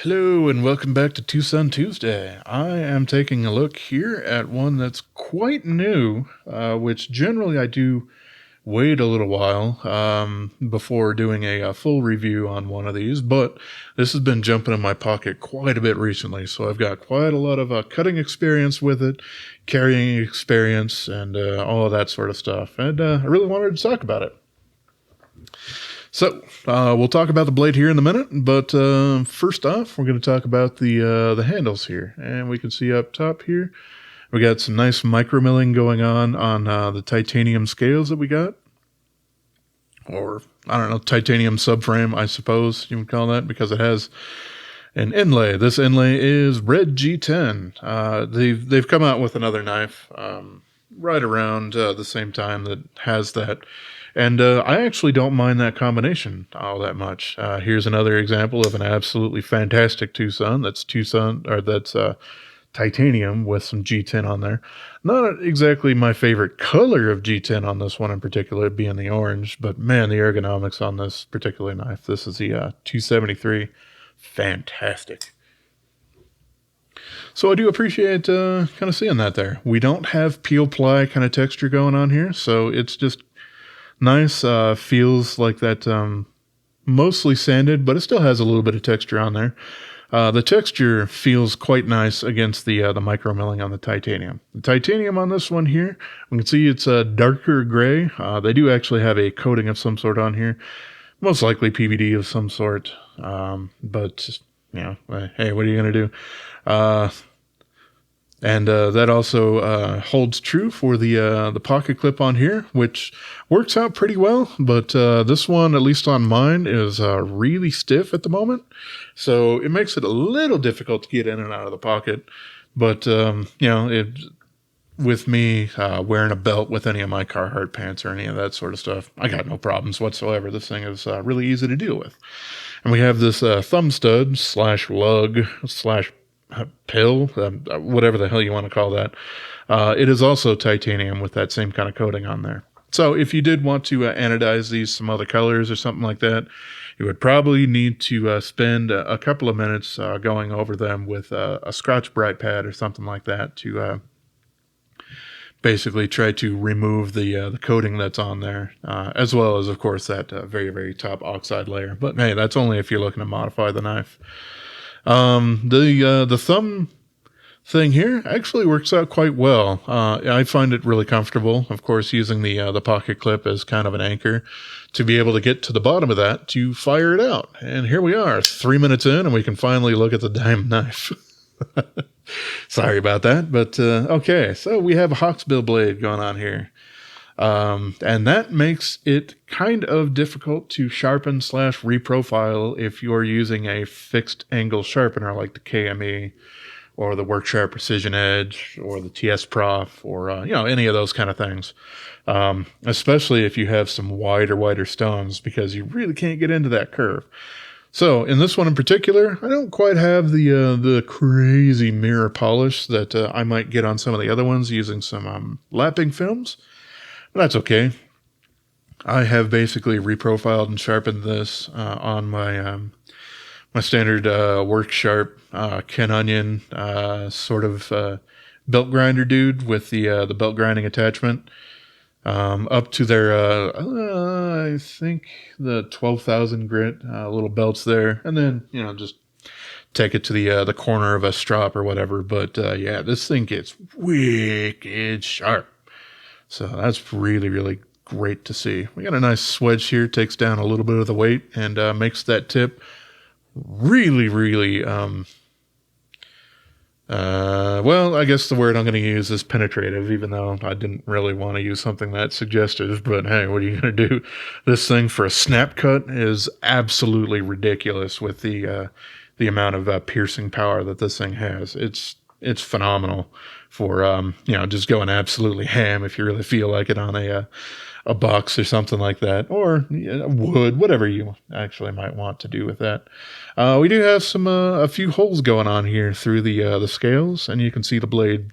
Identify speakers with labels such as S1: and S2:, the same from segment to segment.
S1: Hello and welcome back to TwoSun Tuesday. I am taking a look here at one that's quite new, which generally I do wait a little while before doing a full review on one of these, but this has been jumping in my pocket quite a bit recently, so I've got quite a lot of cutting experience with it, carrying experience, and all of that sort of stuff, and I really wanted to talk about it. So, we'll talk about the blade here in a minute, but first off, we're going to talk about the handles here. And we can see up top here, we got some nice micro milling going on the titanium scales that we got. Or, I don't know, titanium subframe, I suppose you would call that, because it has an inlay. This inlay is red G10. They've come out with another knife right around the same time that has that. And I actually don't mind that combination all that much. Here's another example of an absolutely fantastic TwoSun. That's titanium with some G10 on there. Not exactly my favorite color of G10 on this one in particular, being the orange, but man, the ergonomics on this particular knife. This is the 273. Fantastic. So I do appreciate kind of seeing that there. We don't have peel ply kind of texture going on here, so it's just nice. Feels like that mostly sanded, but it still has a little bit of texture on there. The texture feels quite nice against the micro milling on the titanium. The titanium on this one here, we can see it's a darker gray. They do actually have a coating of some sort on here, most likely PVD of some sort. But you know, hey, what are you gonna do? And that also holds true for the pocket clip on here, which works out pretty well. But this one, at least on mine, is really stiff at the moment. So it makes it a little difficult to get in and out of the pocket. But, you know, with me wearing a belt with any of my Carhartt pants or any of that sort of stuff, I got no problems whatsoever. This thing is really easy to deal with. And we have this thumb stud / lug / pill, whatever the hell you want to call that. It is also titanium with that same kind of coating on there. So if you did want to anodize these some other colors or something like that, you would probably need to spend a couple of minutes going over them with a Scotch-Brite pad or something like that to basically try to remove the coating that's on there, as well as, of course, that very, very top oxide layer. But hey, that's only if you're looking to modify the knife. The thumb thing here actually works out quite well. I find it really comfortable, of course, using the pocket clip as kind of an anchor to be able to get to the bottom of that to fire it out. And here we are, 3 minutes in, and we can finally look at the diamond knife. Sorry about that, but okay. So we have a Hawkbill blade going on here. And that makes it kind of difficult to sharpen / reprofile if you're using a fixed angle sharpener like the KME or the Worksharp Precision Edge or the TS Prof or, you know, any of those kind of things. Especially if you have some wider stones, because you really can't get into that curve. So in this one in particular, I don't quite have the crazy mirror polish that I might get on some of the other ones using some lapping films. That's okay. I have basically reprofiled and sharpened this on my my standard Worksharp Ken Onion sort of belt grinder dude with the belt grinding attachment up to their I think the 12,000 grit little belts there, and then you know just take it to the corner of a strop or whatever. But yeah, this thing gets wicked sharp. So that's really, really great to see. We got a nice swedge here, takes down a little bit of the weight and makes that tip really, really, well, I guess the word I'm going to use is penetrative, even though I didn't really want to use something that suggestive. But hey, what are you going to do? This thing for a snap cut is absolutely ridiculous with the amount of piercing power that this thing has. It's phenomenal for, you know, just going absolutely ham if you really feel like it on a box or something like that, or wood, whatever you actually might want to do with that. We do have some, a few holes going on here through the scales, and you can see the blade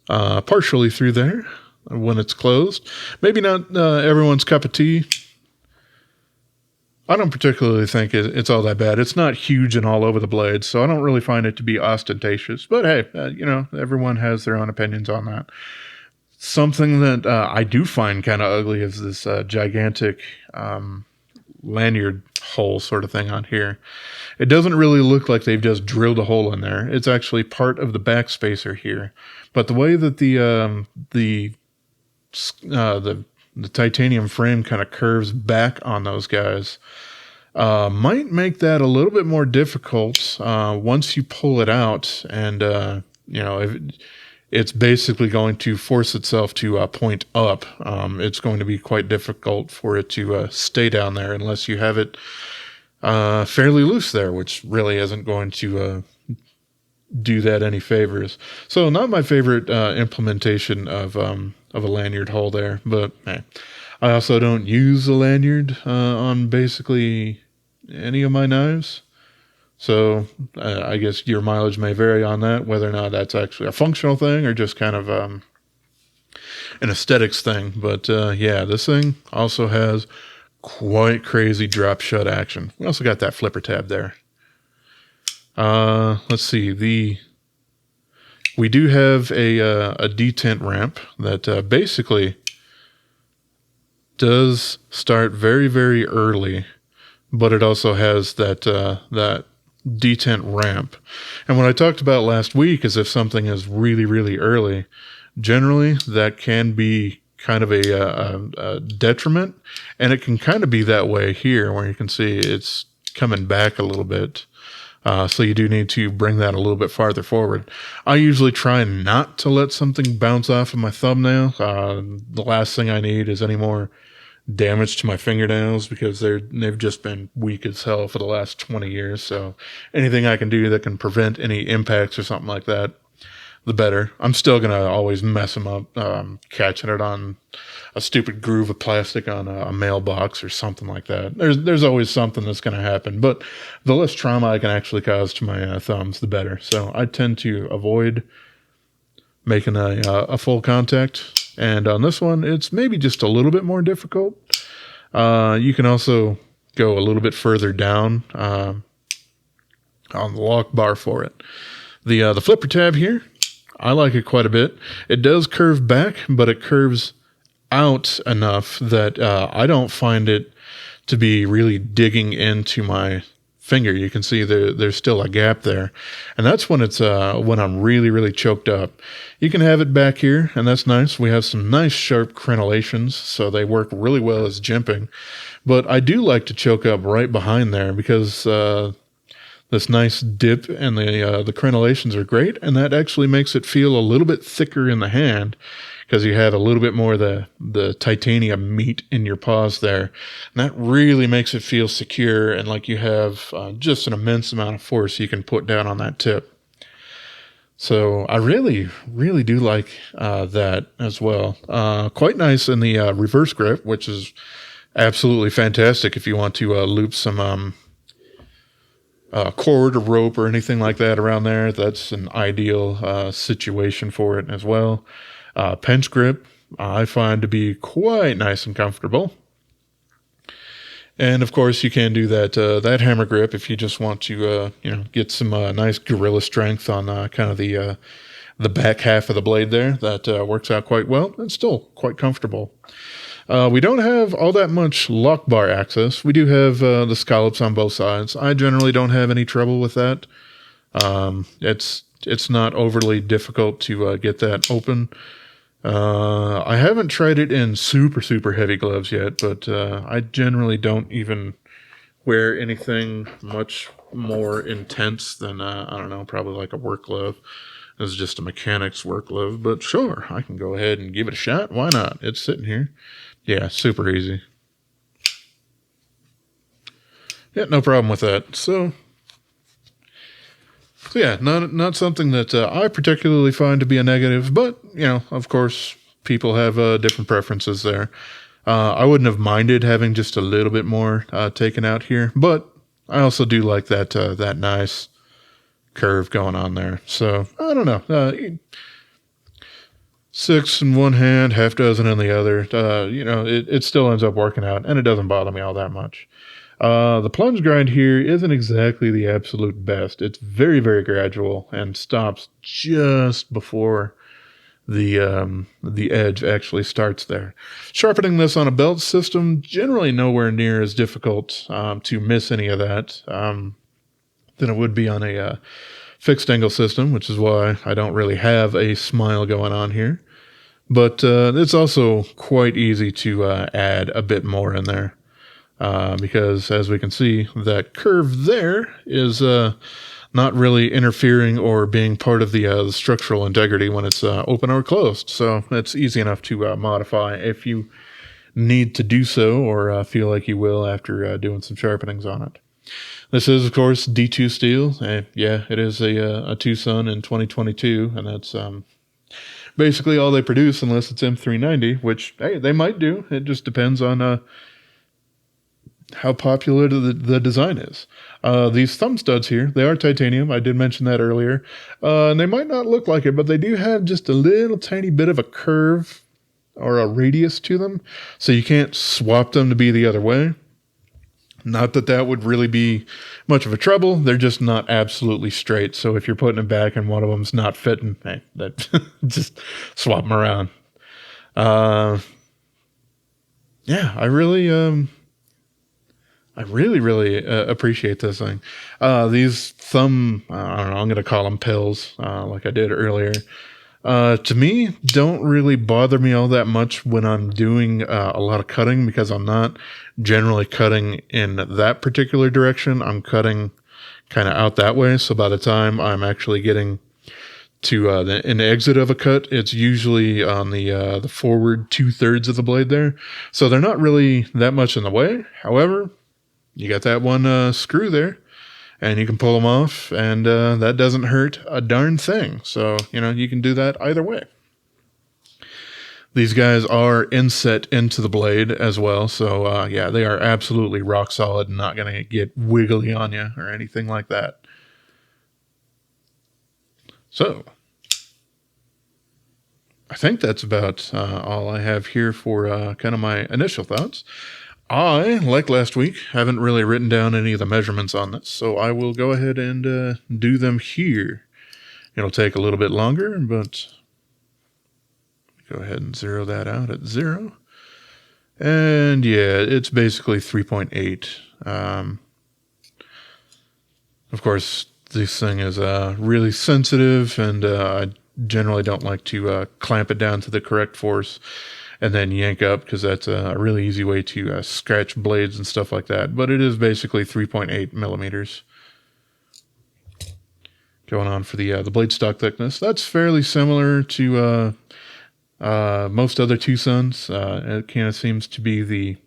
S1: partially through there when it's closed. Maybe not everyone's cup of tea. I don't particularly think it's all that bad. It's not huge and all over the blade, so I don't really find it to be ostentatious. But hey, everyone has their own opinions on that. Something that I do find kind of ugly is this gigantic lanyard hole sort of thing on here. It doesn't really look like they've just drilled a hole in there. It's actually part of the back spacer here. But the way that the titanium frame kind of curves back on those guys might make that a little bit more difficult once you pull it out, and it's basically going to force itself to point up. It's going to be quite difficult for it to stay down there unless you have it fairly loose there, which really isn't going to do that any favors. So not my favorite implementation of a lanyard hole there, but hey, I also don't use a lanyard on basically any of my knives. So I guess your mileage may vary on that, whether or not that's actually a functional thing or just kind of an aesthetics thing. But yeah, this thing also has quite crazy drop shut action. We also got that flipper tab there. Let's see. We do have a detent ramp that basically does start very, very early, but it also has that detent ramp. And what I talked about last week is if something is really, really early, generally that can be kind of a detriment, and it can kind of be that way here where you can see it's coming back a little bit. So you do need to bring that a little bit farther forward. I usually try not to let something bounce off of my thumbnail. The last thing I need is any more damage to my fingernails because they've just been weak as hell for the last 20 years. So anything I can do that can prevent any impacts or something like that, the better. I'm still going to always mess them up, catching it on a stupid groove of plastic on a mailbox or something like that. There's always something that's going to happen, but the less trauma I can actually cause to my thumbs, the better. So I tend to avoid making a full contact. And on this one, it's maybe just a little bit more difficult. You can also go a little bit further down on the lock bar for it. The flipper tab here, I like it quite a bit. It does curve back, but it curves out enough that I don't find it to be really digging into my finger. You can see there's still a gap there, and that's when it's when I'm really, really choked up. You can have it back here, and that's nice. We have some nice sharp crenellations, so they work really well as jimping. But I do like to choke up right behind there because this nice dip and the crenellations are great, and that actually makes it feel a little bit thicker in the hand because you have a little bit more of the titanium meat in your paws there. And that really makes it feel secure and like you have just an immense amount of force you can put down on that tip. So I really, really do like that as well. Quite nice in the reverse grip, which is absolutely fantastic if you want to loop some cord or rope or anything like that around there. That's an ideal situation for it as well. Pinch grip I find to be quite nice and comfortable. And of course you can do that hammer grip if you just want to get some nice gorilla strength on kind of the back half of the blade there. That works out quite well. It's still quite comfortable. We don't have all that much lock bar access. We do have the scallops on both sides. I generally don't have any trouble with that. It's not overly difficult to get that open. I haven't tried it in super, super heavy gloves yet, but I generally don't even wear anything much more intense than, I don't know, probably like a work glove. This is just a mechanic's work glove, but sure, I can go ahead and give it a shot. Why not? It's sitting here. Yeah, super easy. Yeah, no problem with that. So yeah, not something that I particularly find to be a negative, but, of course, people have different preferences there. I wouldn't have minded having just a little bit more taken out here, but I also do like that nice curve going on there. So, I don't know. 6 in one hand, half dozen in the other. It still ends up working out, and it doesn't bother me all that much. The plunge grind here isn't exactly the absolute best. It's very, very gradual and stops just before the edge actually starts there. Sharpening this on a belt system, generally nowhere near as difficult to miss any of that than it would be on a fixed angle system, which is why I don't really have a smile going on here. But it's also quite easy to add a bit more in there because, as we can see, that curve there is not really interfering or being part of the structural integrity when it's open or closed. So it's easy enough to modify if you need to do so or feel like you will after doing some sharpenings on it. This is, of course, D2 steel. Yeah, it is a TwoSun in 2022, and that's basically all they produce unless it's M390, which, hey, they might do. It just depends on how popular the design is. These thumb studs here, they are titanium. I did mention that earlier. And they might not look like it, but they do have just a little tiny bit of a curve or a radius to them, so you can't swap them to be the other way. Not that that would really be much of a trouble. They're just not absolutely straight. So if you're putting it back and one of them's not fitting, hey, that just swap them around. Yeah, I really appreciate this thing. These thumb, I don't know, I'm going to call them pills, like I did earlier. To me, don't really bother me all that much when I'm doing a lot of cutting because I'm not generally cutting in that particular direction. I'm cutting kind of out that way. So by the time I'm actually getting to an exit of a cut, it's usually on the forward 2/3 of the blade there. So they're not really that much in the way. However, you got that one screw there, and you can pull them off, and that doesn't hurt a darn thing. So, you can do that either way. These guys are inset into the blade as well. So, yeah, they are absolutely rock solid and not going to get wiggly on you or anything like that. So, I think that's about all I have here for kind of my initial thoughts. I, like last week, haven't really written down any of the measurements on this, so I will go ahead and do them here. It'll take a little bit longer, but go ahead and zero that out at 0. And yeah, it's basically 3.8. Of course, this thing is really sensitive, and I generally don't like to clamp it down to the correct force and then yank up, because that's a really easy way to scratch blades and stuff like that. But it is basically 3.8 millimeters. Going on for the blade stock thickness. That's fairly similar to most other TwoSuns. It kind of seems to be the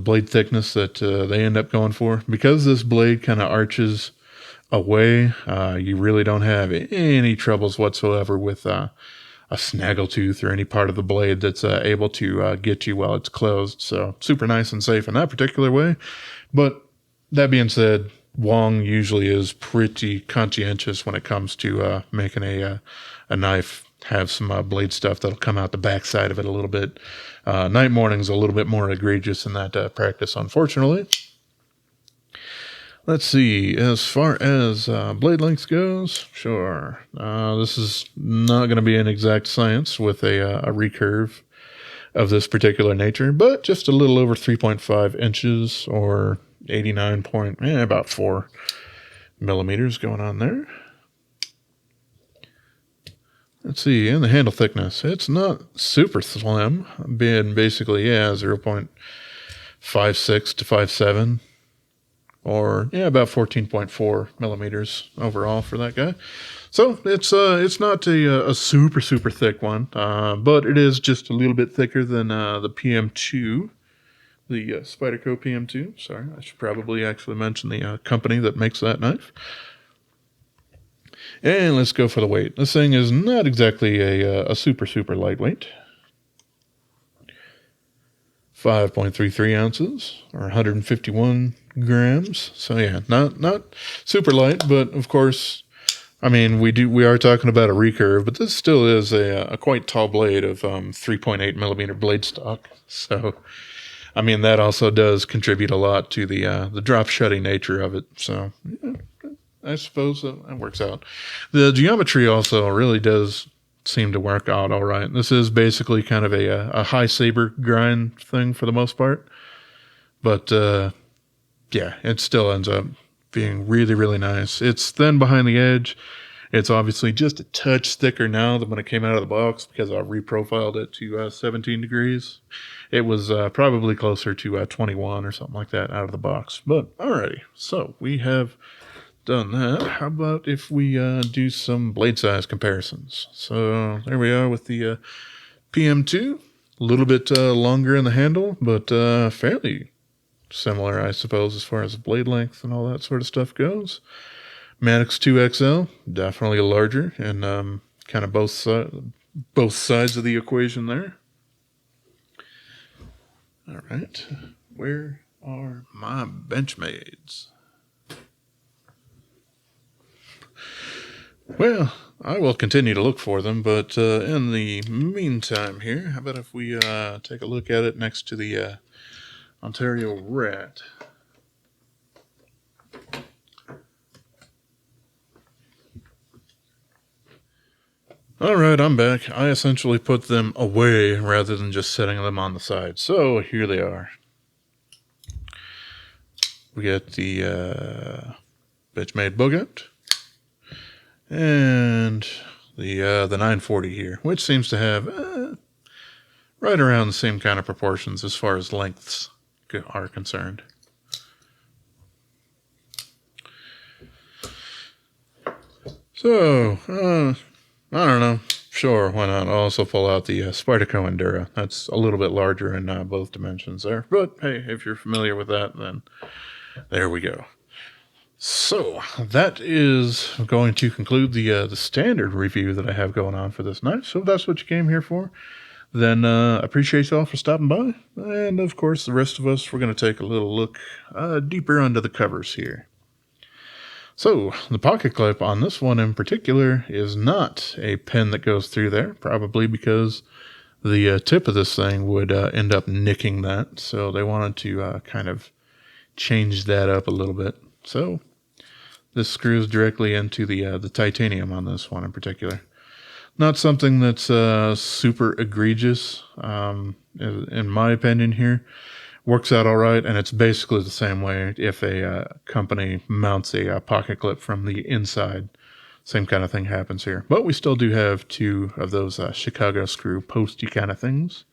S1: blade thickness that they end up going for. Because this blade kind of arches away, you really don't have any troubles whatsoever with a snaggletooth or any part of the blade that's able to get you while it's closed. So super nice and safe in that particular way. But that being said, Wong usually is pretty conscientious when it comes to making a knife have some blade stuff that'll come out the backside of it a little bit. Night Morning's a little bit more egregious in that practice, unfortunately. Let's see, as far as blade length goes, sure. This is not going to be an exact science with a recurve of this particular nature, but just a little over 3.5 inches or 89 point, about 4 millimeters going on there. Let's see, and the handle thickness, it's not super slim, being basically, 0.56 to 5.7. Or, about 14.4 millimeters overall for that guy. So it's not a super, super thick one, but it is just a little bit thicker than the PM2, the Spyderco PM2. Sorry, I should probably actually mention the company that makes that knife. And let's go for the weight. This thing is not exactly a super, super lightweight. 5.33 ounces, or 151 grams. So yeah, not super light, but of course, I mean, we are talking about a recurve, but this still is a quite tall blade of 3.8 millimeter blade stock. So I mean, that also does contribute a lot to the drop shutting nature of it. So yeah, I suppose that works out. The geometry also really does seem to work out all right. This is basically kind of a high saber grind thing for the most part. But yeah, it still ends up being really, really nice. It's thin behind the edge. It's obviously just a touch thicker now than when it came out of the box because I reprofiled it to 17 degrees. It was probably closer to 21 or something like that out of the box. But alrighty, so we have done that. How about if we do some blade size comparisons? So there we are with the PM2. A little bit longer in the handle, but fairly similar, I suppose, as far as blade length and all that sort of stuff goes. Maddox 2XL, definitely larger, and kind of both sides of the equation there. All right, where are my Benchmades? Well, I will continue to look for them, but in the meantime here, how about if we take a look at it next to the Ontario Rat? All right, I'm back. I essentially put them away rather than just setting them on the side. So here they are. We got the Benchmade Bogout and the 940 here, which seems to have right around the same kind of proportions as far as lengths are concerned. So, I don't know. Sure, why not? I'll also pull out the Spyderco Endura. That's a little bit larger in both dimensions there. But hey, if you're familiar with that, then there we go. So that is going to conclude the standard review that I have going on for this night. So if that's what you came here for, then appreciate y'all for stopping by. And of course, the rest of us, we're going to take a little look deeper under the covers here. So, the pocket clip on this one in particular is not a pin that goes through there, probably because the tip of this thing would end up nicking that. So, they wanted to kind of change that up a little bit. So, this screws directly into the titanium on this one in particular. Not something that's super egregious, in my opinion here. Works out all right, and it's basically the same way if a company mounts a pocket clip from the inside. Same kind of thing happens here. But we still do have two of those Chicago screw posty kind of things.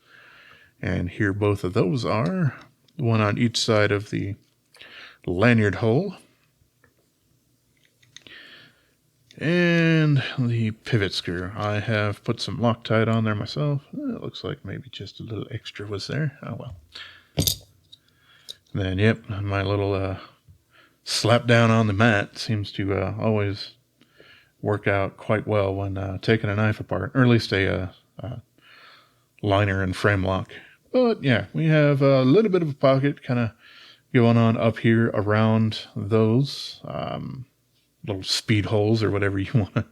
S1: And here both of those are. One on each side of the lanyard hole. And the pivot screw. I have put some Loctite on there myself. It looks like maybe just a little extra was there. Oh well. Then, yep, my little slap down on the mat seems to always work out quite well when taking a knife apart, or at least a liner and frame lock. But yeah, we have a little bit of a pocket kind of going on up here around those little speed holes or whatever you want to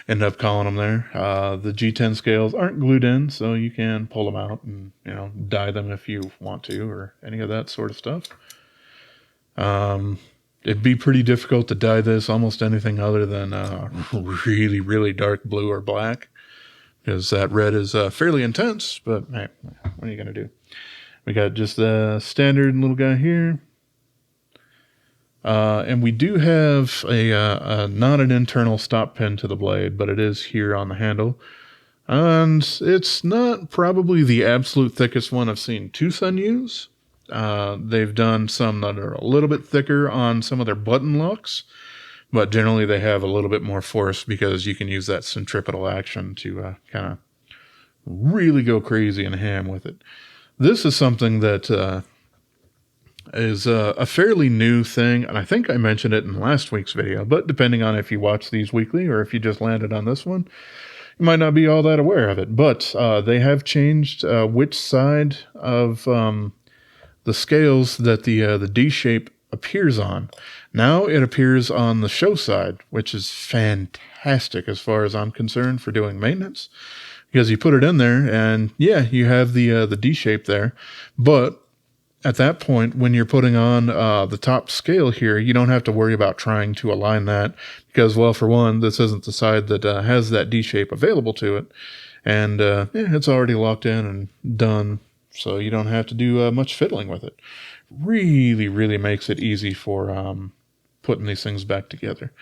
S1: end up calling them there. The G10 scales aren't glued in, so you can pull them out and, dye them if you want to, or any of that sort of stuff. It'd be pretty difficult to dye this almost anything other than really, really dark blue or black, because that red is fairly intense, but hey, what are you going to do? We got just the standard little guy here. And we do have a not an internal stop pin to the blade, but it is here on the handle. And it's not probably the absolute thickest one I've seen TwoSun use. They've done some that are a little bit thicker on some of their button locks, but generally they have a little bit more force because you can use that centripetal action to kind of really go crazy and ham with it. This is something that is a fairly new thing, and I think I mentioned it in last week's video, but depending on if you watch these weekly or if you just landed on this one, you might not be all that aware of it. But they have changed which side of the scales that the D shape appears on. Now it appears on the show side, which is fantastic as far as I'm concerned for doing maintenance, because you put it in there and yeah, you have the D shape there, but at that point, when you're putting on the top scale here, you don't have to worry about trying to align that because, well, for one, this isn't the side that has that D shape available to it. And yeah, it's already locked in and done, so you don't have to do much fiddling with it. Really, really makes it easy for putting these things back together.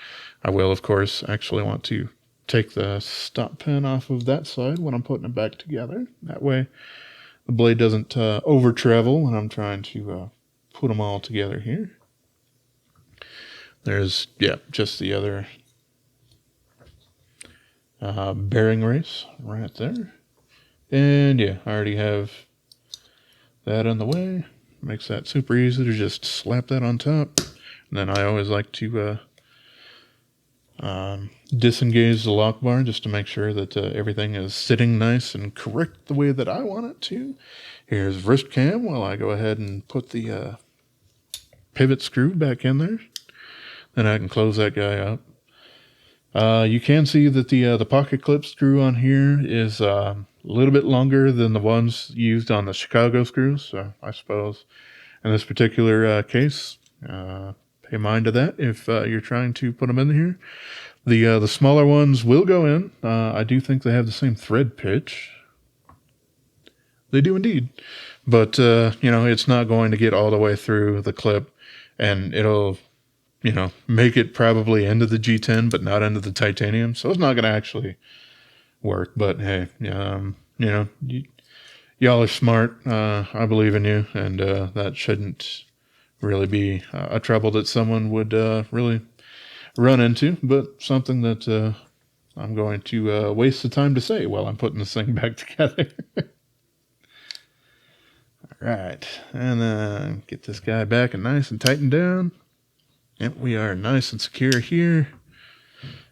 S1: I will, of course, actually want to take the stop pin off of that side when I'm putting it back together. That way the blade doesn't over travel when I'm trying to put them all together here. There's, yeah, just the other bearing race right there. And yeah, I already have that on the way. Makes that super easy to just slap that on top. And then I always like to disengage the lock bar just to make sure that everything is sitting nice and correct the way that I want it to. Here's wrist cam while I go ahead and put the pivot screw back in there. Then I can close that guy up. You can see that the pocket clip screw on here is a little bit longer than the ones used on the Chicago screws. So I suppose in this particular case, pay mind to that if you're trying to put them in here. The smaller ones will go in. I do think they have the same thread pitch. They do indeed. But, it's not going to get all the way through the clip, and it'll, make it probably into the G10, but not into the titanium. So it's not going to actually work. But hey, y'all are smart. I believe in you, and that shouldn't really be a trouble that someone would really run into, but something that I'm going to waste the time to say while I'm putting this thing back together. All right, and then get this guy back and nice and tightened down. Yep, we are nice and secure here.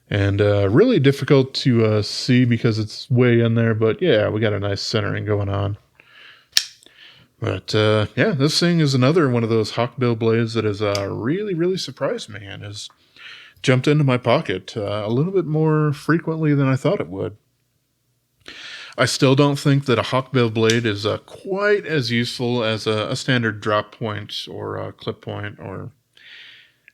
S1: And really difficult to see because it's way in there, but yeah, we got a nice centering going on. But yeah, this thing is another one of those Hawkbill blades that has really, really surprised me and has jumped into my pocket a little bit more frequently than I thought it would. I still don't think that a Hawkbill blade is quite as useful as a standard drop point or a clip point or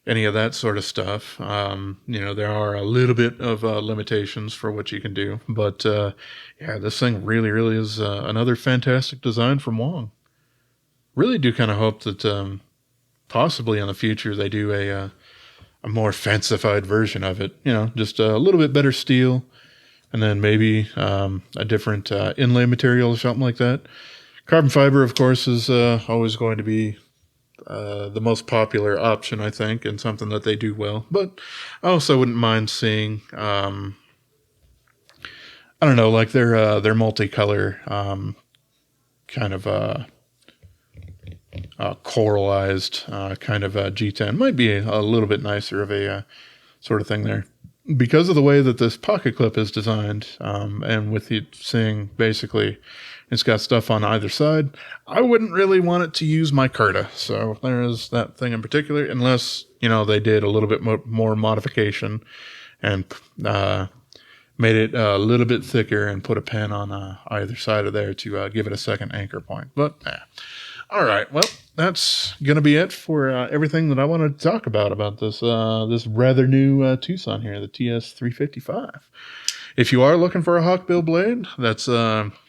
S1: any of that sort of stuff. There are a little bit of limitations for what you can do. But yeah, this thing really, really is another fantastic design from Wong. Really do kind of hope that possibly in the future they do a more fancified version of it. Just a little bit better steel, and then maybe a different inlay material or something like that. Carbon fiber, of course, is always going to be the most popular option, I think, and something that they do well. But I also wouldn't mind seeing, I don't know, like their multicolor kind of coralized kind of G10 might be a little bit nicer of a sort of thing there. Because of the way that this pocket clip is designed, and with it seeing basically it's got stuff on either side, I wouldn't really want it to use micarta. So there is that thing in particular, unless, they did a little bit more modification and made it a little bit thicker and put a pin on either side of there to give it a second anchor point. But all right, well, that's going to be it for everything that I wanted to talk about this this rather new TwoSun here, the TS355. If you are looking for a Hawkbill blade that's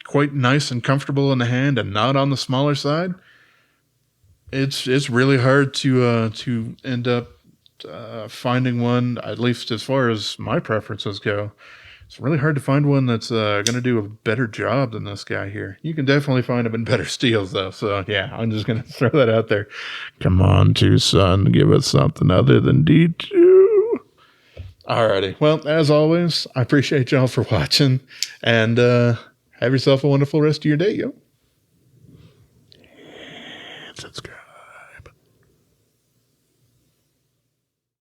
S1: quite nice and comfortable in the hand and not on the smaller side, it's really hard to end up finding one, at least as far as my preferences go. It's really hard to find one that's going to do a better job than this guy here. You can definitely find them in better steels, though. So, yeah, I'm just going to throw that out there. Come on, TwoSun, give us something other than D2. Alrighty. Well, as always, I appreciate y'all for watching. And have yourself a wonderful rest of your day, yo.